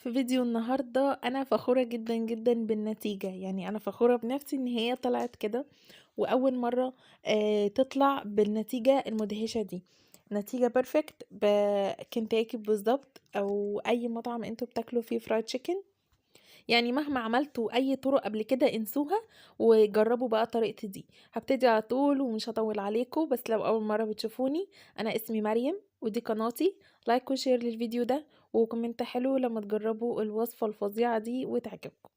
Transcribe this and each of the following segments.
في فيديو النهاردة أنا فخورة جدا جدا بالنتيجة، يعني أنا فخورة بنفسي إن هي طلعت كده، وأول مرة تطلع بالنتيجة المدهشة دي. نتيجة بيرفكت بكنتاكي بالظبط، أو أي مطعم انتوا بتاكلوا فيه فرايد تشيكن. يعني مهما عملتوا أي طرق قبل كده انسوها وجربوا بقى طريقتي دي. هبتدي على طول ومش هطول عليكم، بس لو أول مرة بتشوفوني أنا اسمي مريم ودي قناتي. لايك وشير للفيديو ده وكومنت حلو لما تجربوا الوصفة الفظيعة دي وتعجبكم.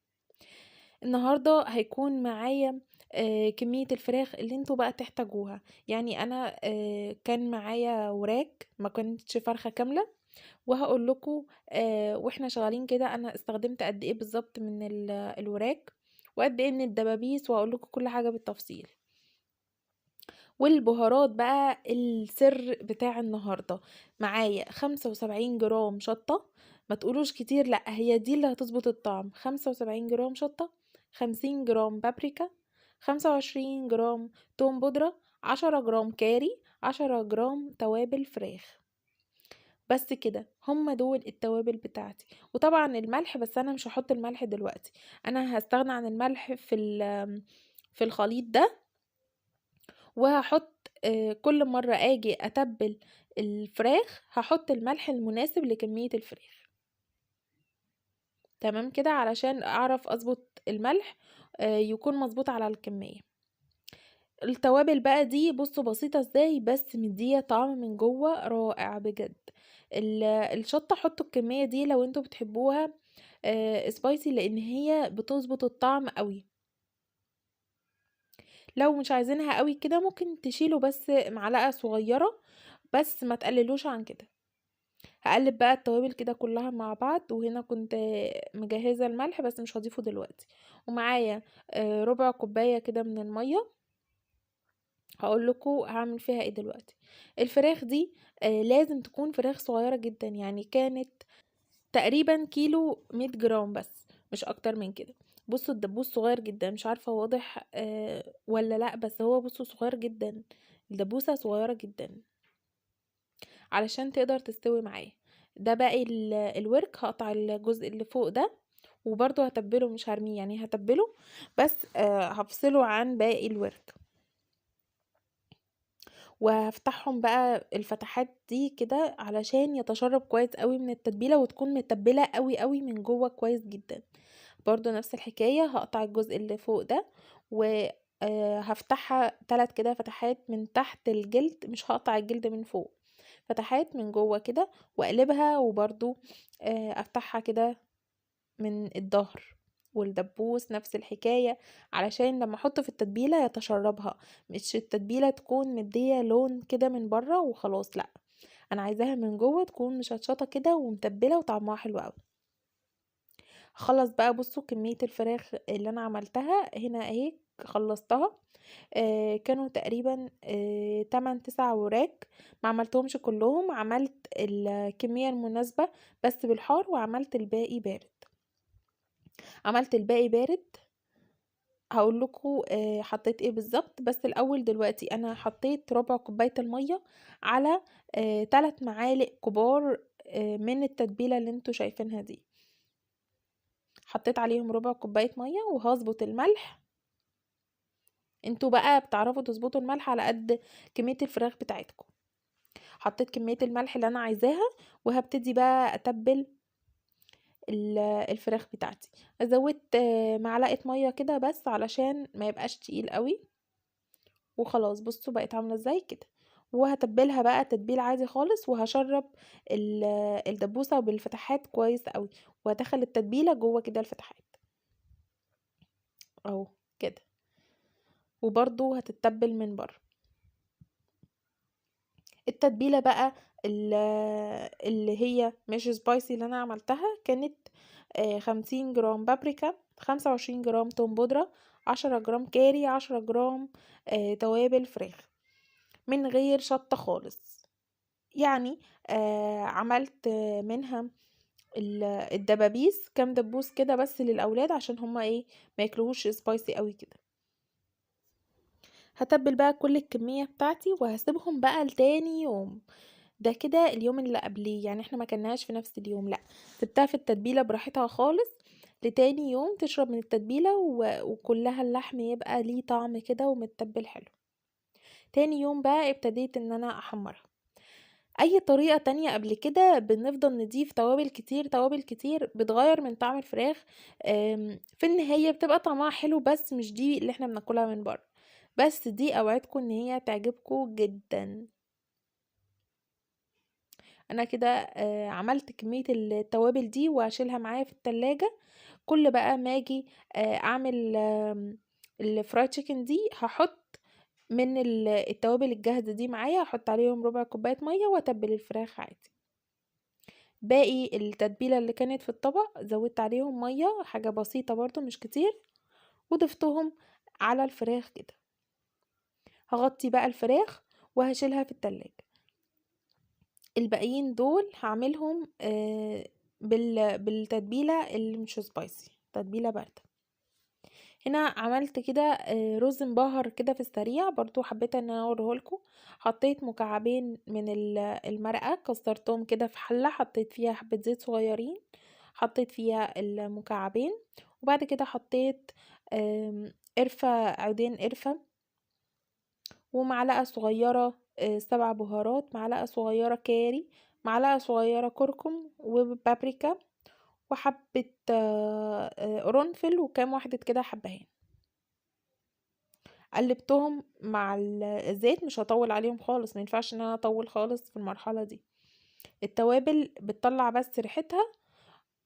النهاردة هيكون معايا كمية الفراخ اللي انتوا بقى تحتاجوها. يعني انا كان معايا وراك، ما كانتش فرخة كاملة، وهقول لكم واحنا شغالين كده انا استخدمت قد ايه بالظبط من الوراك، وقد ايه من الدبابيس، وهقول لكم كل حاجة بالتفصيل. والبهارات بقى السر بتاع النهاردة، معايا 75 جرام شطة. ما تقولوش كتير، لا هي دي اللي هتظبط الطعم. 75 جرام شطة، 50 جرام بابريكا، 25 جرام توم بودرة، 10 جرام كاري، 10 جرام توابل فراخ. بس كده، هم دول التوابل بتاعتي. وطبعا الملح، بس انا مش هحط الملح دلوقتي، انا هستغنى عن الملح في الخليط ده. وهحط كل مرة اجي اتبل الفراخ هحط الملح المناسب لكمية الفراخ. تمام كده، علشان اعرف اظبط الملح يكون مظبوط على الكمية. التوابل بقى دي بصوا بسيطة ازاي، بس مدية طعم من جوه رائع بجد. الشطة حطوا الكمية دي لو انتوا بتحبوها سبايسي، لان هي بتظبط الطعم قوي. لو مش عايزينها قوي كده ممكن تشيلوا بس معلقة صغيرة، بس ما تقللوش عن كده. هقلب بقى التوابل كده كلها مع بعض، وهنا كنت مجهزة الملح بس مش هضيفه دلوقتي. ومعايا ربع كوباية كده من المية. هقول لكم هعمل فيها ايه دلوقتي. الفراخ دي لازم تكون فراخ صغيرة جدا، يعني كانت تقريبا كيلو 100 جرام بس، مش اكتر من كده. بصوا الدبوس صغير جدا، مش عارفة واضح ولا لا، بس هو بصوا صغير جدا. الدبوسة صغيرة جدا علشان تقدر تستوي معايا. ده باقي الورك، هقطع الجزء اللي فوق ده، وبرضه هتبله مش هرميه، يعني هتبله بس هفصله عن باقي الورك. وهفتحهم بقى الفتحات دي كده علشان يتشرب كويس قوي من التتبيله، وتكون متبله قوي قوي من جوه كويس جدا. برضو نفس الحكايه، هقطع الجزء اللي فوق ده و هفتحها 3 كده فتحات من تحت الجلد، مش هقطع الجلد من فوق، فتحات من جوه كده، واقلبها. وبرضو افتحها كده من الظهر. والدبوس نفس الحكاية، علشان لما احطه في التتبيلة يتشربها، مش التتبيلة تكون مدية لون كده من بره وخلاص، لا انا عايزاها من جوه تكون مشطشطة كده ومتبلة وطعمها حلو قوي. خلص بقى، بصوا كمية الفراخ اللي انا عملتها هنا اهي، خلصتها. كانوا تقريبا 8 9 وراك. ما عملتهمش كلهم، عملت الكمية المناسبة بس بالحار، وعملت الباقي بارد. عملت الباقي بارد، هقول لكم حطيت ايه بالظبط. بس الاول دلوقتي انا حطيت ربع كوبايه الميه على 3 معالق كبار من التتبيله اللي انتوا شايفينها دي. حطيت عليهم ربع كوبايه ميه، وهظبط الملح. انتوا بقى بتعرفوا تظبطوا الملح على قد كميه الفراخ بتاعتكم. حطيت كميه الملح اللي انا عايزاها، وهبتدي بقى اتبل الفراخ بتاعتي. زودت معلقه ميه كده بس علشان ما يبقاش تقيل قوي. وخلاص بصوا بقت عامله ازاي كده. وهتبلها بقى تتبيل عادي خالص، وهشرب الدبوسه بالفتحات كويس قوي، وهدخل التتبيله جوه كده الفتحات اهو كده. وبرضو هتتبل من بره. التتبيله بقى اللي هي مش سبايسي اللي انا عملتها، كانت 50 جرام بابريكا، 25 جرام توم بودره، 10 جرام كاري، 10 جرام توابل فراخ من غير شطه خالص. يعني عملت منها الدبابيس كام دبوس كده بس للاولاد، عشان هما ايه ما ياكلوهوش سبايسي قوي كده. هتبل بقى كل الكمية بتاعتي وهسيبهم بقى لتاني يوم. ده كده اليوم اللي قبليه، يعني احنا ما كلناهاش في نفس اليوم، لا، سبتها في التتبيله براحتها خالص لتاني يوم تشرب من التتبيله وكلها اللحم يبقى ليه طعم كده ومتبل حلو. تاني يوم بقى ابتديت ان انا احمرها. اي طريقة تانية قبل كده بنفضل نضيف توابل كتير، توابل كتير بتغير من طعم الفراخ. في النهاية بتبقى طعمها حلو، بس مش دي اللي احنا بناكلها من بره. بس دي اوعدكم ان هي تعجبكم جدا. انا كده عملت كمية التوابل دي واشيلها معايا في التلاجة. كل بقى ما اجي اعمل الفرايد تشيكن دي، هحط من التوابل الجاهزة دي معايا، هحط عليهم ربع كوباية مية واتبل الفراخ عادي. باقي التتبيلة اللي كانت في الطبق زودت عليهم مية، حاجة بسيطة برضو مش كتير، وضفتهم على الفراخ كده. هغطي بقى الفراخ وهشيلها في التلاجة. الباقيين دول هعملهم بالتتبيلة اللي مش سبايسي، تتبيلة باردة. هنا عملت كده رز مبهر كده في السريع، برضو حبيت ان انا اوريهولكوا. حطيت مكعبين من المرقة، كسرتهم كده في حلة، حطيت فيها حبة زيت صغيرين، حطيت فيها المكعبين، وبعد كده حطيت قرفة، عودين قرفة، ومعلقة صغيرة 7 بهارات، معلقة صغيرة كاري، معلقة صغيرة كركم وبابريكا، وحبة قرنفل، وكام واحدة كده حبهان. قلبتهم مع الزيت، مش هطول عليهم خالص، ما ينفعش ان انا اطول خالص في المرحلة دي. التوابل بتطلع بس ريحتها.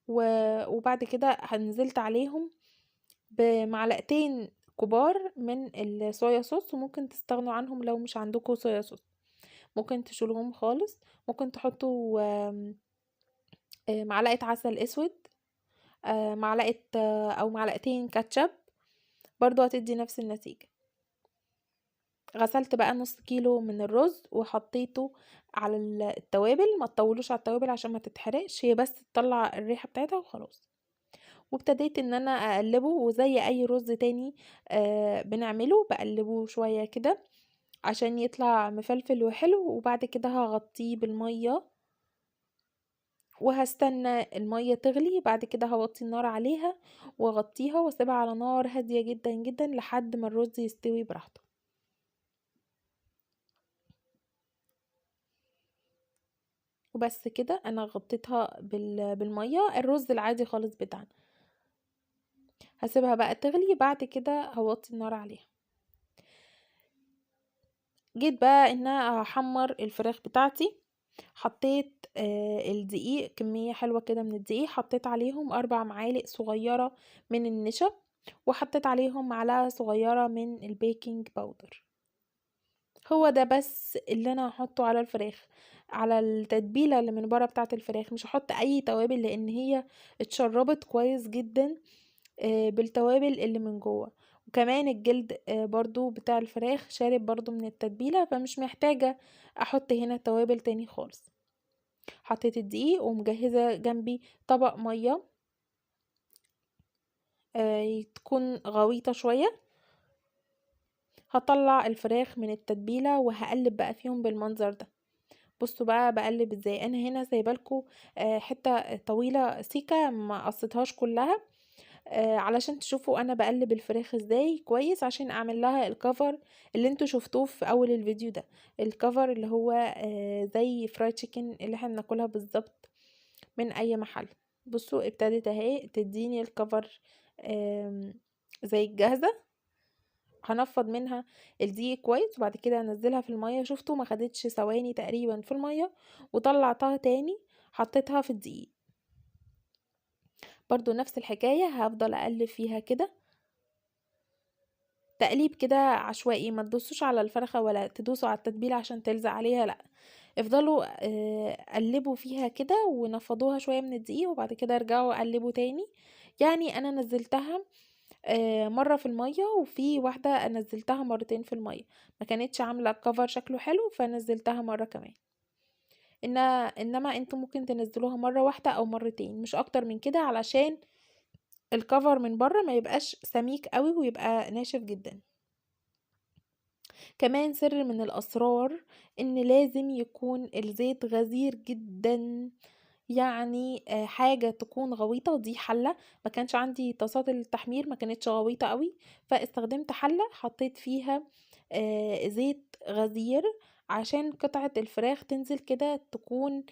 وبعد كده نزلت عليهم بمعلقتين كبار من الصويا صوص، وممكن تستغنوا عنهم لو مش عندكم صويا صوص، ممكن تشيلوهم خالص. ممكن تحطوا معلقة عسل اسود، معلقة او معلقتين كاتشب، برضو هتدي نفس النتيجة. غسلت بقى نص كيلو من الرز وحطيته على التوابل. ما تطولوش على التوابل عشان ما تتحرقش، هي بس تطلع الريحة بتاعتها وخلاص. وابتديت ان انا اقلبه، وزي اي رز تاني بنعمله، بقلبه شوية كده عشان يطلع مفلفل وحلو. وبعد كده هغطيه بالمية وهستنى المية تغلي. بعد كده هوطي النار عليها واغطيها واسيبها على نار هادية جدا جدا لحد ما الرز يستوي براحته. وبس كده انا غطيتها بالميه، الرز العادي خالص بتاعنا. هسيبها بقى تغلي، بعد كده هوطي النار عليها. جيت بقى ان انا هحمر الفراخ بتاعتي. حطيت الدقيق، كمية حلوة كده من الدقيق، حطيت عليهم 4 معالق صغيرة من النشا، وحطيت عليهم معلقة صغيرة من البيكنج باودر. هو ده بس اللي انا هحطه على الفراخ، على التتبيله اللي من بره بتاعه الفراخ. مش هحط اي توابل لان هي اتشربت كويس جدا بالتوابل اللي من جوه. وكمان الجلد برضو بتاع الفراخ شارب برضو من التتبيله، فمش محتاجه احط هنا توابل تاني خالص. حطيت الدقيق ومجهزه جنبي طبق ميه تكون غويطه شويه. هطلع الفراخ من التتبيله وهقلب بقى فيهم بالمنظر ده. بصوا بقى بقلب ازاي. انا هنا سايبالكوا حته طويله سيكه، ما قصيتهاش كلها علشان تشوفوا انا بقلب الفراخ ازاي كويس، عشان اعمل لها الكفر اللي انتوا شفتوه في اول الفيديو ده. الكفر اللي هو زي فرايد تشيكن اللي احنا بناكلها بالظبط من اي محل. بصوا ابتدت اهي تديني الكفر زي الجاهزه. هنفض منها الدقيق كويس، وبعد كده انزلها في المية. شفتوا ما خدتش ثواني تقريبا في المية، وطلعتها تاني حطيتها في الدقيق. برضو نفس الحكاية، هفضل اقلب فيها كده تقليب كده عشوائي. ما تدوسوش على الفرخة ولا تدوسوا على التتبيلة عشان تلزق عليها، لا، افضلوا قلبوا فيها كده ونفضوها شوية من الدقيق، وبعد كده ارجعوا قلبوا تاني. يعني انا نزلتها مرة في المية، وفي واحدة نزلتها مرتين في المية، ما كانتش عاملة كفر شكله حلو فنزلتها مرة كمان. انما انتوا ممكن تنزلوها مرة واحدة او مرتين، مش اكتر من كده، علشان الكفر من بره ما يبقاش سميك قوي ويبقى ناشف جدا. كمان سر من الأسرار إن لازم يكون الزيت غزير جدًا، يعني حاجة تكون غويطة. دي حلة، ما كانش عندي طاسات التحمير، ما كانتش غويطة أوي، فاستخدمت حلة حطيت فيها زيت غزير عشان قطعة الفراخ تنزل كده تكون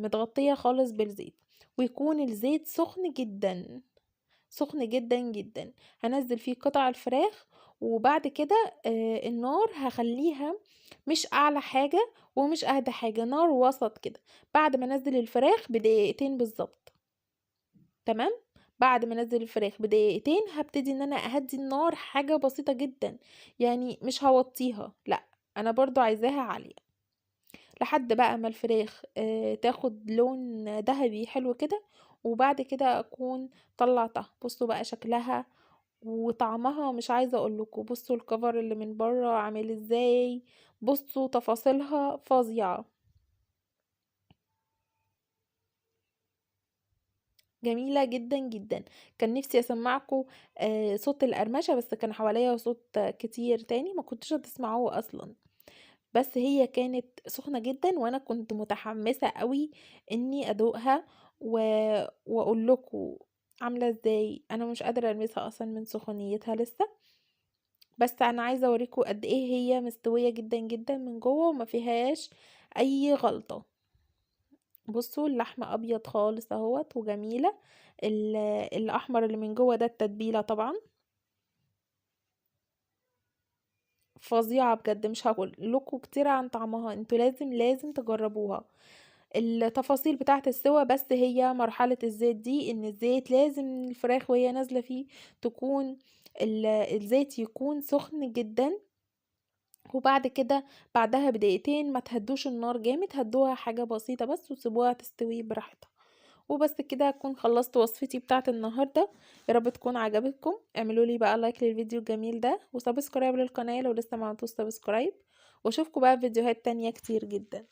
متغطية خالص بالزيت، ويكون الزيت سخن جدًا، سخن جدًا، جدًا. هانزّل فيه قطع الفراخ، وبعد كده النار هاخلّيها مش أعلى حاجة ومش أهدى حاجة، نار وسط كده. بعد ما أنزّل الفراخ بدقيقتين بالضبط، تمام؟ بعد ما أنزّل الفراخ بدقيقتين هابتدي إن أنا أهدّي النار حاجة بسيطة جدًا، يعني مش هاوطّيها، لأ، أنا برضه عايزاها عالية، لحد بقى ما الفراخ تاخد لون دهبي حلو كده، وبعد كده أكون طلّعتها. بُصّوا بقى شكلها وطعمها مش عايزة أقول لكم، بصوا الكفر اللي من بره عامل ازاي، بصوا تفاصيلها فظيعة، جميلة جدا جدا. كان نفسي اسمعكم صوت القرمشة، بس كان حواليا صوت كتير تاني ما كنتش هتسمعوه اصلا. بس هي كانت سخنة جدا، وانا كنت متحمسة قوي اني ادوقها و... واقول لكم عاملة ازاي. انا مش قادرة المسها اصلا من سخونيتها لسه، بس انا عايزه اوريكم قد ايه هي مستويه جدا جدا من جوه وما فيهاش اي غلطه. بصوا اللحمه ابيض خالص اهوت وجميله. الاحمر اللي من جوه ده التتبيله طبعا فظيعه بجد، مش هقول لكم كتير عن طعمها، انتوا لازم تجربوها. التفاصيل بتاعه السوا بس هي مرحله الزيت دي، ان الزيت لازم الفراخ وهي نازله فيه تكون الزيت يكون سخن جدا، وبعد كده بعدها بدقيقتين ما تهدوش النار جامد، هدوها حاجة بسيطة بس وسيبوها تستوي براحتها. وبس كده اكون خلصت وصفتي بتاعت النهاردة. يا رب تكون عجبتكم، اعملوا لي بقى لايك للفيديو الجميل ده وسبسكرايب للقناة لو لسه ما عملتوش سبسكرايب، واشوفكم بقى في فيديوهات تانية كتير جدا.